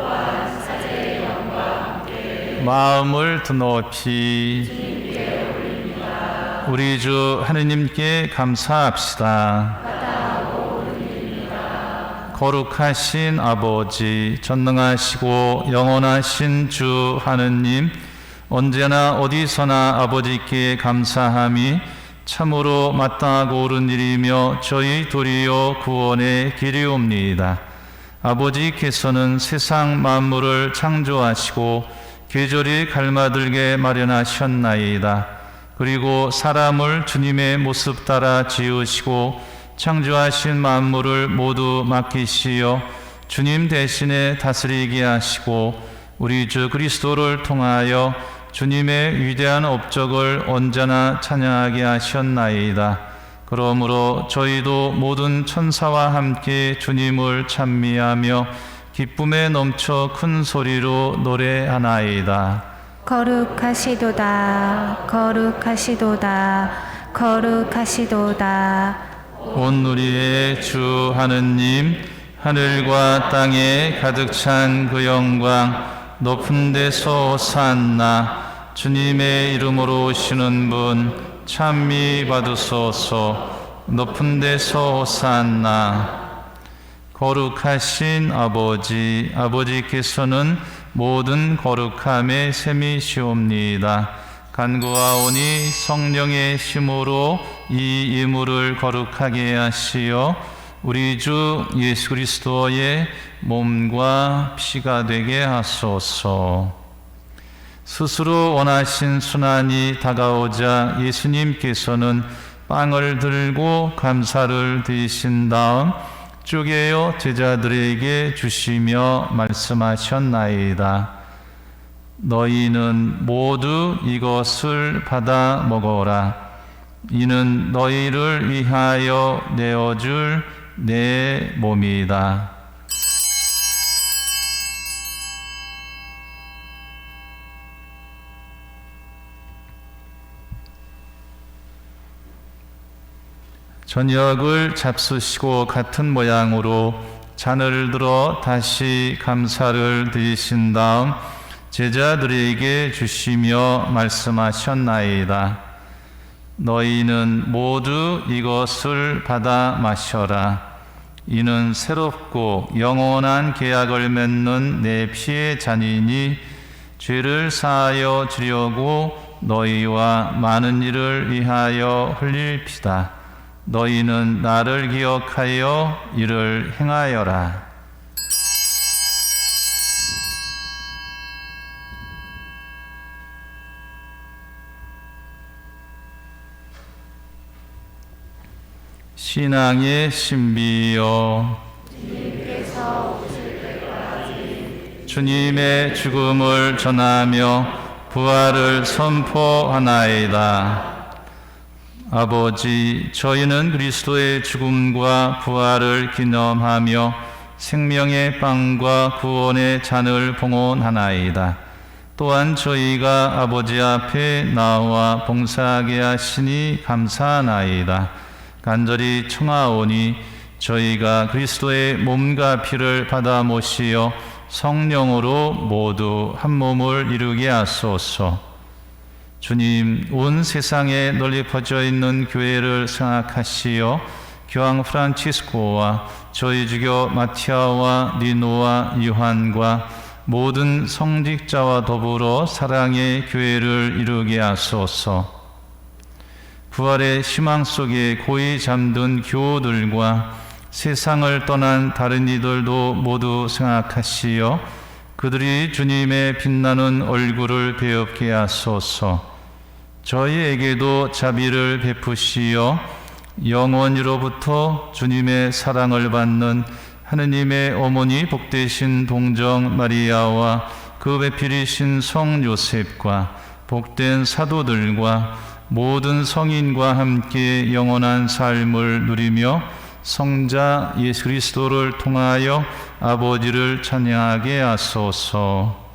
마음을 드높이 우리 주 하느님께 감사합시다. 거룩하신 아버지, 전능하시고 영원하신 주 하느님, 언제나 어디서나 아버지께 감사함이 참으로 마땅하고 옳은 일이며 저희 도리어 구원의 길이옵니다. 아버지께서는 세상 만물을 창조하시고 계절이 갈마들게 마련하셨나이다. 그리고 사람을 주님의 모습 따라 지으시고 창조하신 만물을 모두 맡기시어 주님 대신에 다스리게 하시고 우리 주 그리스도를 통하여 주님의 위대한 업적을 언제나 찬양하게 하셨나이다. 그러므로 저희도 모든 천사와 함께 주님을 찬미하며 기쁨에 넘쳐 큰 소리로 노래하나이다. 거룩하시도다, 거룩하시도다, 거룩하시도다. 온누리의 주 하느님, 하늘과 땅에 가득 찬 그 영광, 높은 데서 호산나, 주님의 이름으로 오시는 분 찬미 받으소서. 높은 데서 호산나. 거룩하신 아버지, 아버지께서는 모든 거룩함에 셈이시옵니다. 간구하오니 성령의 힘으로 이 이물을 거룩하게 하시어 우리 주 예수 그리스도의 몸과 피가 되게 하소서. 스스로 원하신 순환이 다가오자 예수님께서는 빵을 들고 감사를 드리신 다음 쪼개어 제자들에게 주시며 말씀하셨나이다. 너희는 모두 이것을 받아 먹어라. 이는 너희를 위하여 내어줄 내 몸이다. 저녁을 잡수시고 같은 모양으로 잔을 들어 다시 감사를 드리신 다음 제자들에게 주시며 말씀하셨나이다. 너희는 모두 이것을 받아 마셔라. 이는 새롭고 영원한 계약을 맺는 내 피의 잔이니 죄를 사하여 주려고 너희와 많은 이를 위하여 흘릴 피다. 너희는 나를 기억하여 이를 행하여라. 신앙의 신비여, 주님의 죽음을 전하며 부활을 선포하나이다. 아버지, 저희는 그리스도의 죽음과 부활을 기념하며 생명의 빵과 구원의 잔을 봉헌하나이다. 또한 저희가 아버지 앞에 나와 봉사하게 하시니 감사하나이다. 간절히 청하오니 저희가 그리스도의 몸과 피를 받아 모시어 성령으로 모두 한 몸을 이루게 하소서. 주님, 온 세상에 널리 퍼져 있는 교회를 생각하시어 교황 프란치스코와 저희 주교 마티아와 니노와 요한과 모든 성직자와 더불어 사랑의 교회를 이루게 하소서. 부활의 희망 속에 고이 잠든 교우들과 세상을 떠난 다른 이들도 모두 생각하시어 그들이 주님의 빛나는 얼굴을 배웁게 하소서. 저희에게도 자비를 베푸시어 영원히로부터 주님의 사랑을 받는 하느님의 어머니 복되신 동정 마리아와 그 배필이신 성 요셉과 복된 사도들과 모든 성인과 함께 영원한 삶을 누리며 성자 예수 그리스도를 통하여 아버지를 찬양하게 하소서.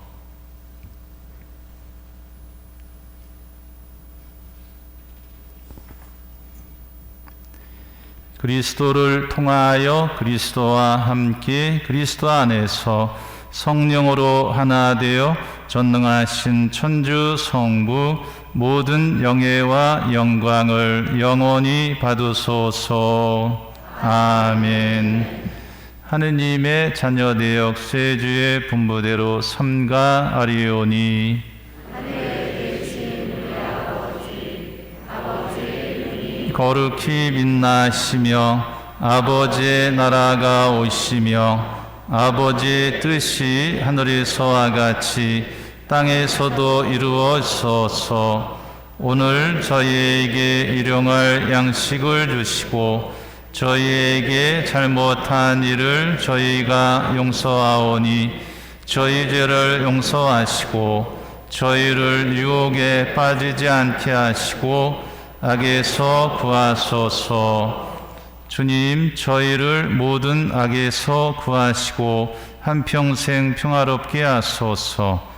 그리스도를 통하여 그리스도와 함께 그리스도 안에서 성령으로 하나 되어 전능하신 천주 성부 모든 영예와 영광을 영원히 받으소서. 아멘. 하느님의 자녀되어 세주의 분부대로 삼가하리오니 거룩히 빛나시며 아버지의 나라가 오시며 아버지의 뜻이 하늘에서와 같이 땅에서도 이루어져서 오늘 저희에게 일용할 양식을 주시고 저희에게 잘못한 일을 저희가 용서하오니 저희 죄를 용서하시고 저희를 유혹에 빠지지 않게 하시고 악에서 구하소서. 주님, 저희를 모든 악에서 구하시고 한평생 평화롭게 하소서.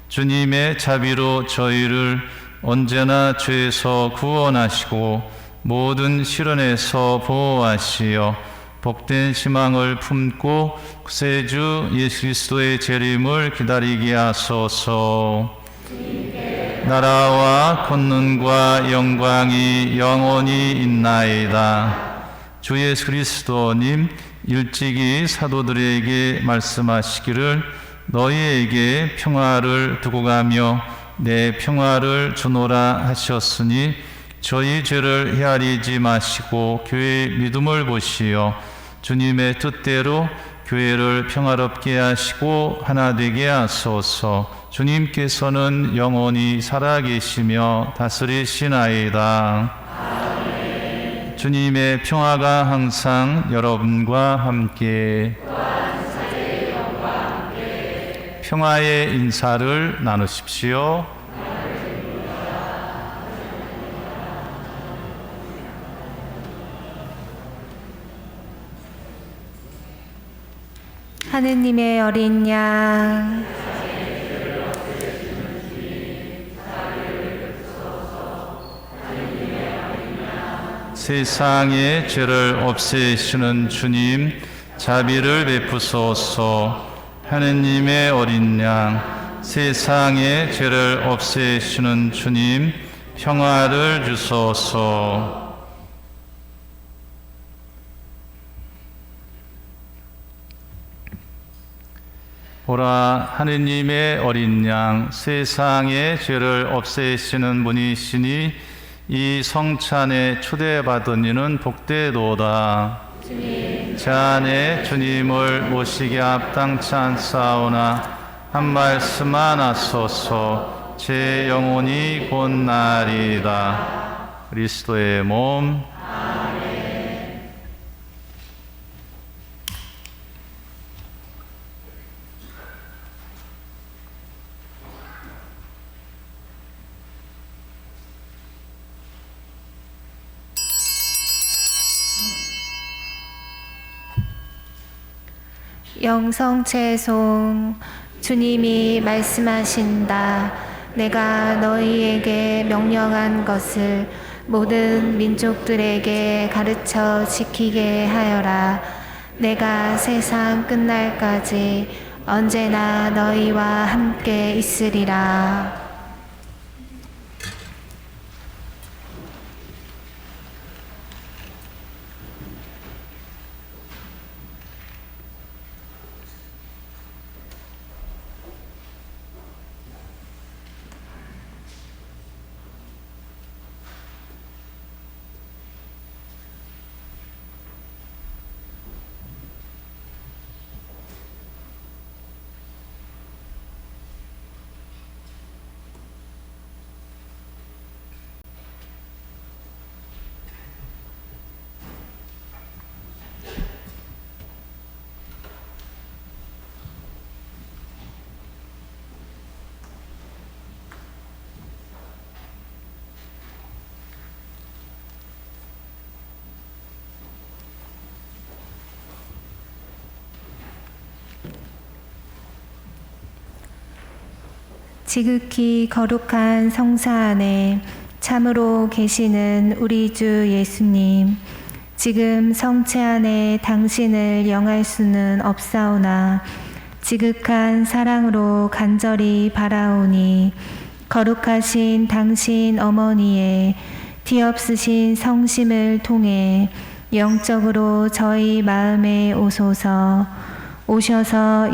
주님의 자비로 저희를 언제나 죄에서 구원하시고 모든 시련에서 보호하시어 복된 희망을 품고 구세주 예수 그리스도의 재림을 기다리게 하소서. 나라와 권능과 영광이 영원히 있나이다. 주 예수 그리스도님 일찍이 사도들에게 말씀하시기를 너희에게 평화를 두고 가며 내 평화를 주노라 하셨으니 저희 죄를 헤아리지 마시고 교회의 믿음을 보시어 주님의 뜻대로 교회를 평화롭게 하시고 하나 되게 하소서. 주님께서는 영원히 살아계시며 다스리시나이다. 아멘. 주님의 평화가 항상 여러분과 함께 평화의 인사를 나누십시오. 하느님의 어린 양, 세상의 죄를 없애시는 주님, 자비를 베푸소서. 하느님의 어린 양, 세상의 죄를 없애시는 주님, 평화를 주소서. 보라, 하느님의 어린 양, 세상의 죄를 없애시는 분이시니 이 성찬에 초대받은 이는 복되도다. 제 안에 주님을 모시기 합당치 않사오나 한 말씀만 하소서. 제 영혼이 곧 나리이다. 그리스도의 몸. 영성채송. 주님이 말씀하신다. 내가 너희에게 명령한 것을 모든 민족들에게 가르쳐 지키게 하여라. 내가 세상 끝날까지 언제나 너희와 함께 있으리라. 지극히 거룩한 성사 안에 참으로 계시는 우리 주 예수님, 지금 성체 안에 당신을 영할 수는 없사오나 지극한 사랑으로 간절히 바라오니 거룩하신 당신 어머니의 뒤없으신 성심을 통해 영적으로 저희 마음에 오셔서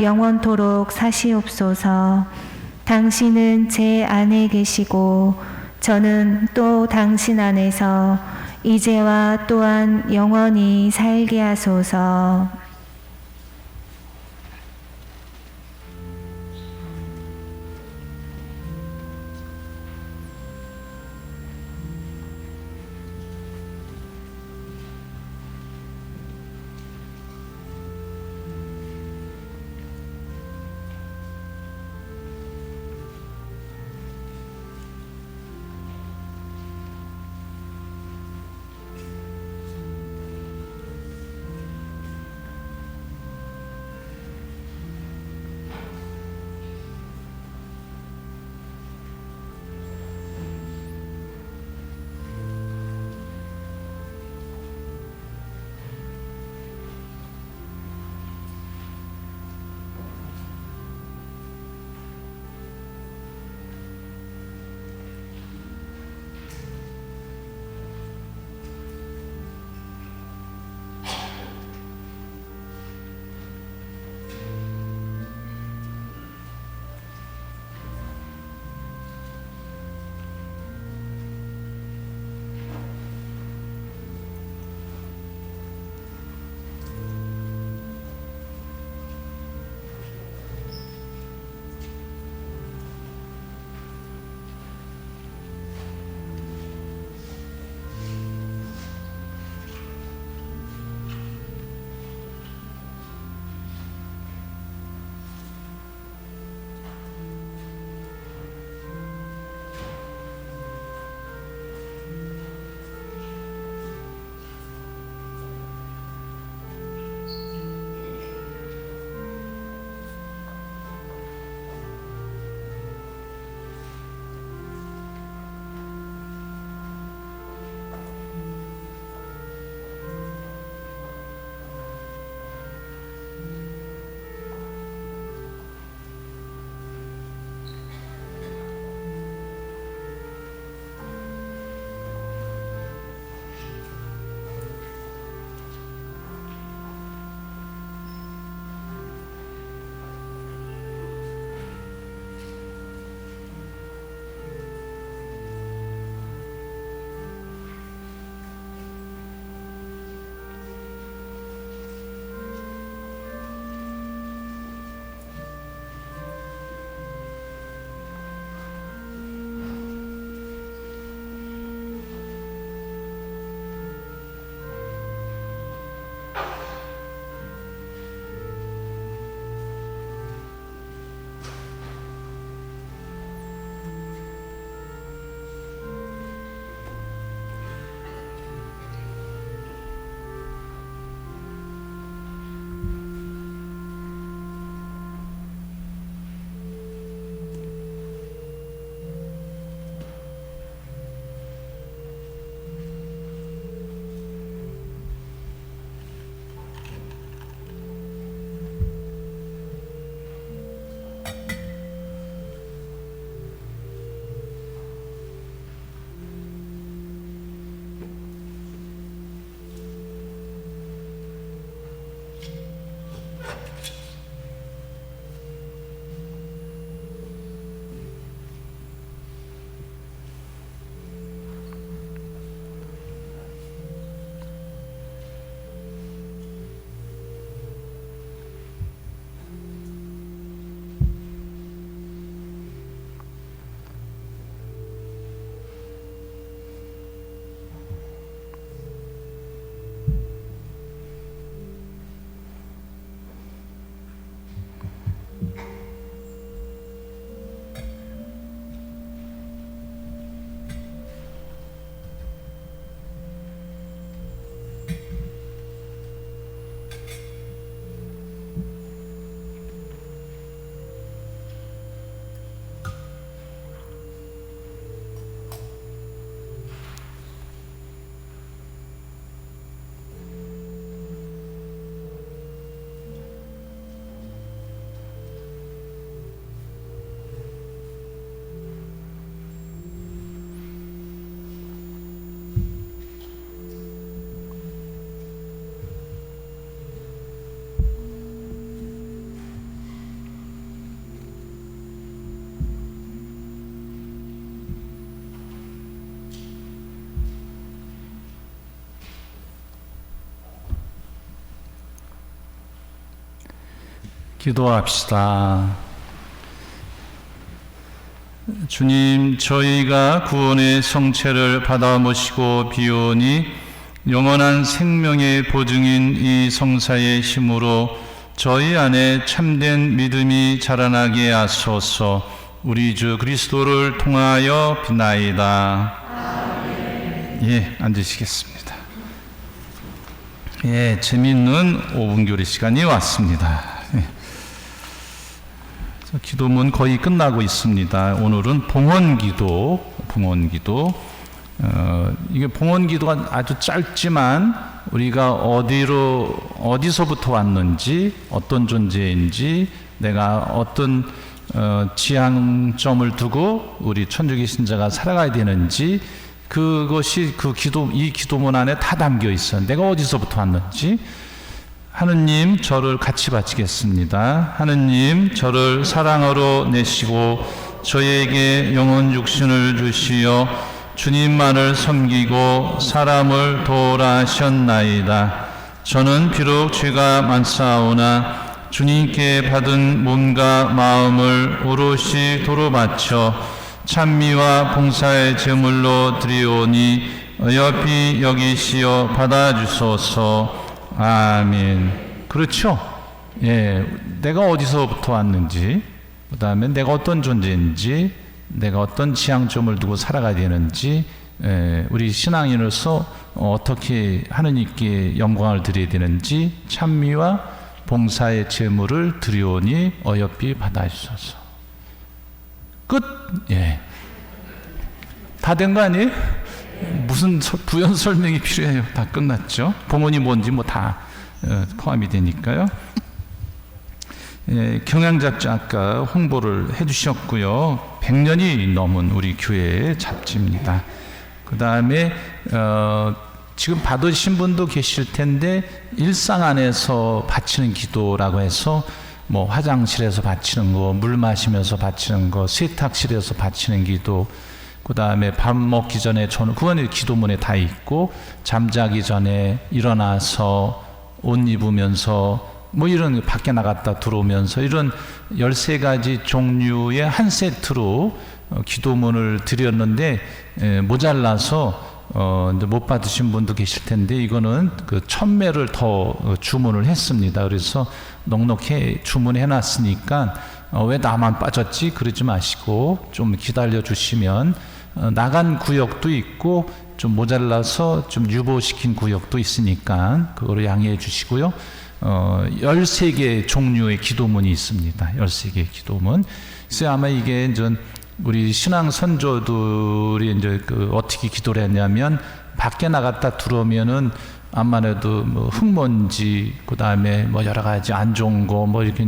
영원토록 사시옵소서. 당신은 제 안에 계시고 저는 또 당신 안에서 이제와 또한 영원히 살게 하소서. 기도합시다. 주님, 저희가 구원의 성체를 받아 모시고 비오니 영원한 생명의 보증인 이 성사의 힘으로 저희 안에 참된 믿음이 자라나게 하소서. 우리 주 그리스도를 통하여 비나이다. 예, 앉으시겠습니다. 예, 재미있는 5분 교리 시간이 왔습니다. 예. 기도문 거의 끝나고 있습니다. 오늘은 봉헌기도. 이게 봉헌기도가 아주 짧지만 우리가 어디서부터 왔는지, 어떤 존재인지, 내가 어떤 지향점을 두고 우리 천주교 신자가 살아가야 되는지, 그것이 이 기도문 안에 다 담겨 있어요. 내가 어디서부터 왔는지. 하느님, 저를 같이 바치겠습니다. 하느님, 저를 사랑으로 내시고 저에게 영혼 육신을 주시어 주님만을 섬기고 사람을 도우라 하셨나이다. 저는 비록 죄가 많사오나 주님께 받은 몸과 마음을 오롯이 도로 바쳐 찬미와 봉사의 제물로 드리오니 어여삐 여기시어 받아주소서. 아멘. 그렇죠? 예, 내가 어디서부터 왔는지, 그 다음에 내가 어떤 존재인지, 내가 어떤 지향점을 두고 살아가야 되는지, 우리 신앙인으로서 어떻게 하느님께 영광을 드려야 되는지, 찬미와 봉사의 제물을 드리오니 어여삐 받아주소서. 끝. 예. 다 된 거 아니에요? 무슨 부연 설명이 필요해요? 다 끝났죠. 봉헌이 뭔지 뭐 다 포함이 되니까요. 예, 경향잡지 아까 홍보를 해주셨고요. 100년이 넘은 우리 교회의 잡지입니다. 그 다음에 지금 받으신 분도 계실 텐데 일상 안에서 바치는 기도라고 해서 뭐 화장실에서 바치는 거, 물 마시면서 바치는 거, 세탁실에서 바치는 기도, 그 다음에 밥 먹기 전에 그거는 기도문에 다 있고, 잠자기 전에 일어나서 옷 입으면서 뭐 이런 밖에 나갔다 들어오면서 이런 13가지 종류의 한 세트로 기도문을 드렸는데 모자라서 이제 못 받으신 분도 계실 텐데 이거는 그 1000매를 더 주문을 했습니다. 그래서 넉넉히 주문해 놨으니까 왜 나만 빠졌지 그러지 마시고 좀 기다려 주시면 나간 구역도 있고 좀 모자라서 좀 유보시킨 구역도 있으니까 그거를 양해해 주시고요. 13개 종류의 기도문이 있습니다. 13개의 기도문. 그래서 아마 이게 이제 우리 신앙 선조들이 이제 어떻게 기도를 했냐면 밖에 나갔다 들어오면은 암만 해도 뭐 흙먼지, 그 다음에 뭐 여러 가지 안 좋은 거, 뭐 이렇게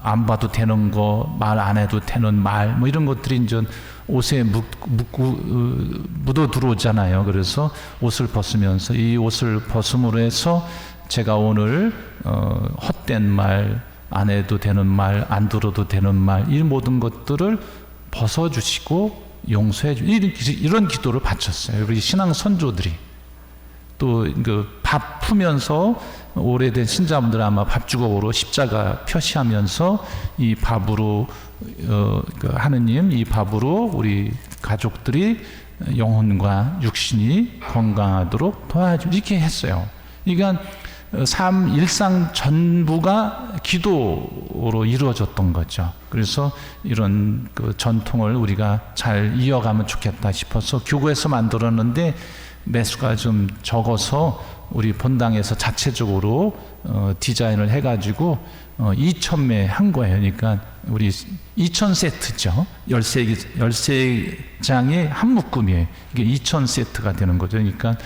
안 봐도 되는 거, 말 안 해도 되는 말, 뭐 이런 것들이 이제 옷에 묻어 들어오잖아요. 그래서 옷을 벗으면서 이 옷을 벗음으로 해서 제가 오늘 헛된 말, 안 해도 되는 말, 안 들어도 되는 말, 이 모든 것들을 벗어주시고 용서해 주시고 이런 기도를 바쳤어요. 우리 신앙 선조들이. 또 밥 푸면서 오래된 신자분들 아마 밥주걱으로 십자가 표시하면서 이 밥으로 하느님, 이 밥으로 우리 가족들이 영혼과 육신이 건강하도록 도와주 이렇게 했어요. 그러니까 일상 전부가 기도로 이루어졌던 거죠. 그래서 이런 전통을 우리가 잘 이어가면 좋겠다 싶어서 교구에서 만들었는데 매수가 좀 적어서 우리 본당에서 자체적으로 디자인을 해가지고 2000매 한 거예요. 그러니까 우리 2000세트죠. 13장의 한 묶음이에요. 이게 2000세트가 되는 거죠. 그러니까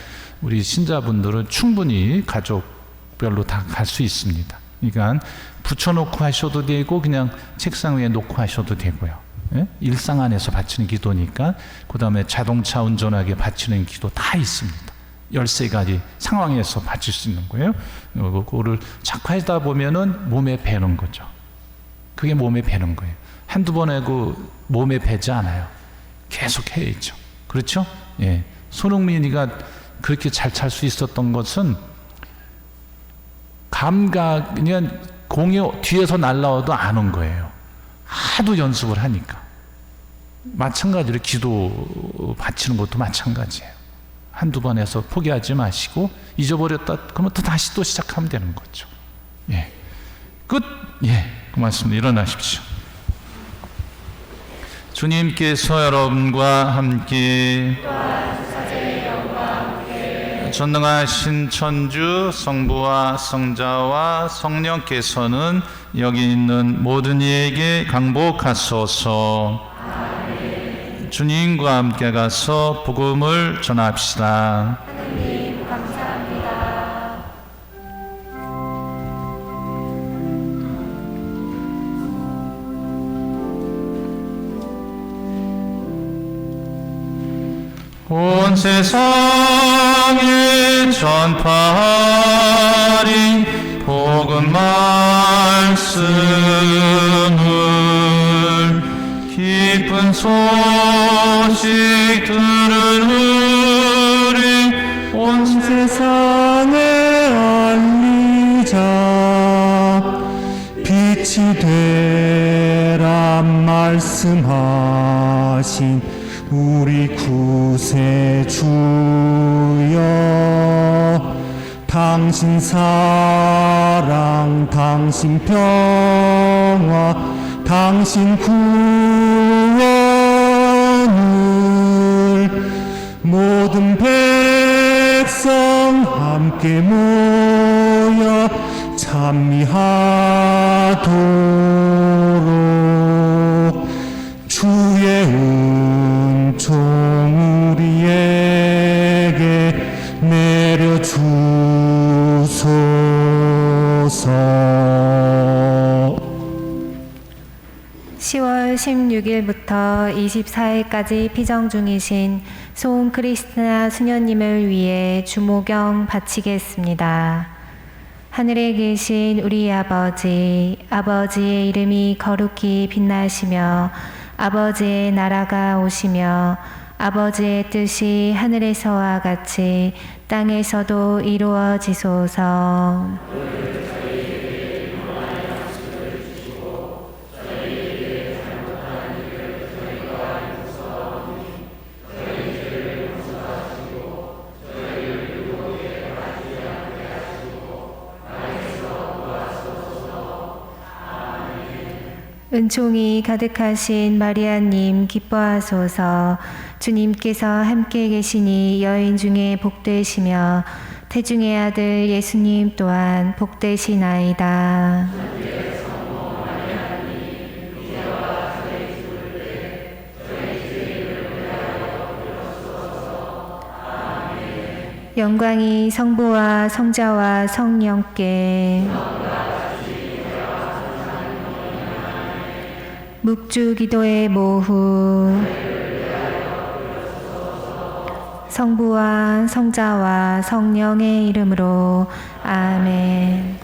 우리 신자분들은 충분히 가족별로 다 갈 수 있습니다. 그러니까 붙여놓고 하셔도 되고 그냥 책상 위에 놓고 하셔도 되고요. 예? 일상 안에서 바치는 기도니까. 그 다음에 자동차 운전하게 바치는 기도 다 있습니다. 13가지 상황에서 바칠 수 있는 거예요. 그거를 자꾸 하다 보면은 몸에 배는 거죠. 그게 몸에 배는 거예요. 한두 번 하고 몸에 배지 않아요. 계속 해야죠. 그렇죠? 예. 손흥민이가 그렇게 잘 찰 수 있었던 것은 그냥 공이 뒤에서 날라와도 안 온 거예요. 하도 연습을 하니까. 마찬가지로 기도 바치는 것도 마찬가지예요. 한두 번 해서 포기하지 마시고 잊어버렸다 그러면 또 다시 또 시작하면 되는 거죠. 예. 끝. 예. 고맙습니다. 일어나십시오. 주님께서 여러분과 함께 전능하신 천주 성부와 성자와 성령께서는 여기 있는 모든 이에게 강복하소서. 주님과 함께 가서 복음을 전합시다. 하느님 감사합니다. 온 세상에 전파하리 복음 말씀을 기쁜 소식 들으리 온 세상에 알리자 빛이 되라 말씀하신 우리 구세주여 당신 사랑 당신 평화 당신 구원을 모든 백성 함께 모여 찬미하도록 주의 은총 우리에게 내려주소서. 10월 16일부터 24일까지 피정 중이신 소은 크리스티나 수녀님을 위해 주모경 바치겠습니다. 하늘에 계신 우리 아버지, 아버지의 이름이 거룩히 빛나시며 아버지의 나라가 오시며 아버지의 뜻이 하늘에서와 같이 땅에서도 이루어지소서. 은총이 가득하신 마리아님 기뻐하소서. 주님께서 함께 계시니 여인 중에 복되시며 태중의 아들 예수님 또한 복되시나이다. 영광이 성부와 성자와 성령께 묵주 기도의 모후 성부와 성자와 성령의 이름으로 아멘.